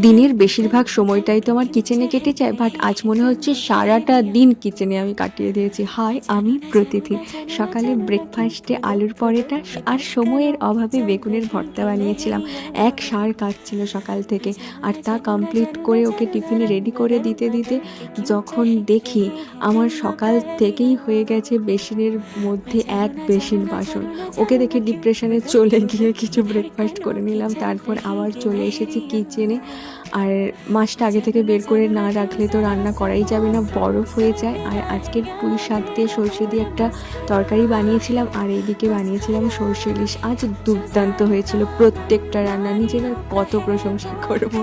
দিনের বেশিরভাগ সময়টাই তো আমার কিচেনে কেটে যায়, বাট আজ মনে হচ্ছে সারাটা দিন কিচেনে আমি কাটিয়ে দিয়েছি। হায় আমি প্রতিথি। সকালে ব্রেকফাস্টে আলুর পরোটা আর সময়ের অভাবে বেগুনের ভর্তা বানিয়েছিলাম। এক ষাঁড় কাটছিল সকাল থেকে, আর তা কমপ্লিট করে ওকে টিফিনে রেডি করে দিতে দিতে যখন দেখি আমার সকাল থেকেই হয়ে গেছে বেসিনের মধ্যে এক বেসিন বাসন। ওকে দেখে ডিপ্রেশনে চলে গিয়ে কিছু ব্রেকফাস্ট করে নিলাম, তারপর আবার চলে এসেছি কিচেনে। আর মাছটা আগে থেকে বের করে না রাখলে তো রান্না করাই যাবে না, বরফ হয়ে যায়। আর আজকের পুঁই শাক দিয়ে সর্ষে দিয়ে একটা তরকারি বানিয়েছিলাম, আর এইদিকে বানিয়েছিলাম সর্ষে ইলিশ। আজ দুর্দান্ত হয়েছিল প্রত্যেকটা রান্না, নিজের আর কত প্রশংসা করব।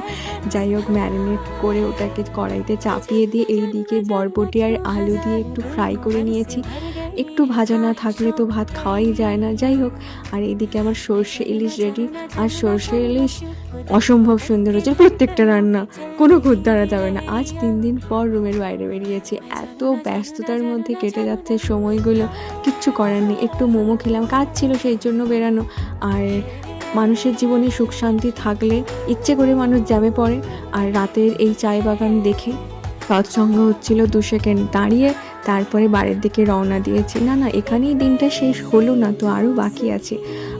যাই হোক, ম্যারিনেট করে ওটাকে কড়াইতে চাপিয়ে দিয়ে এইদিকে বরবটি আর আলু দিয়ে একটু ফ্রাই করে নিয়েছি। একটু ভাজা না থাকলে তো ভাত খাওয়াই যায় না। যাই হোক, আর এইদিকে আমার সর্ষে ইলিশ রেডি। আর সর্ষে ইলিশ অসম্ভব সুন্দর হয়েছে প্রত্যেকটা রান্না, কোনো খুঁত ধরা যাবে না। আজ 3 দিন পর রুমের বাইরে বেরিয়েছি, এত ব্যস্ততার মধ্যে কেটে যাচ্ছে সময়গুলো, কিচ্ছু করার নেই। একটু মোমো খেলাম, কাজ ছিল সেই জন্য বেরানো। আর মানুষের জীবনে সুখ শান্তি থাকলে ইচ্ছে করে মানুষ জ্যামে পড়ে। আর রাতের এই চায় বাগান দেখে সৎসঙ্গ হচ্ছিল, 2 সেকেন্ড দাঁড়িয়ে তারপরে বাড়ির দিকে রওনা দিয়েছি। না না, এখানেই দিনটা শেষ হলো না তো, আরও বাকি আছে।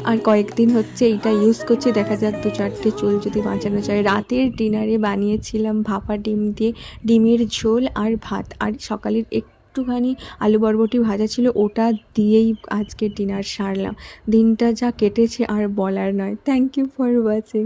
আর কয়েকদিন হচ্ছে এইটা ইউজ করছি, দেখা যাক 2-4টে চুল যদি বাঁচানো যায়। রাতের ডিনারে বানিয়েছিলাম ভাপা ডিম দিয়ে ডিমের ঝোল আর ভাত, আর সকালের একটুখানি আলু বরবটি ভাজা ছিল, ওটা দিয়েই আজকে ডিনার সারলাম। দিনটা যা কেটেছে আর বলার নয়। Thank you for watching.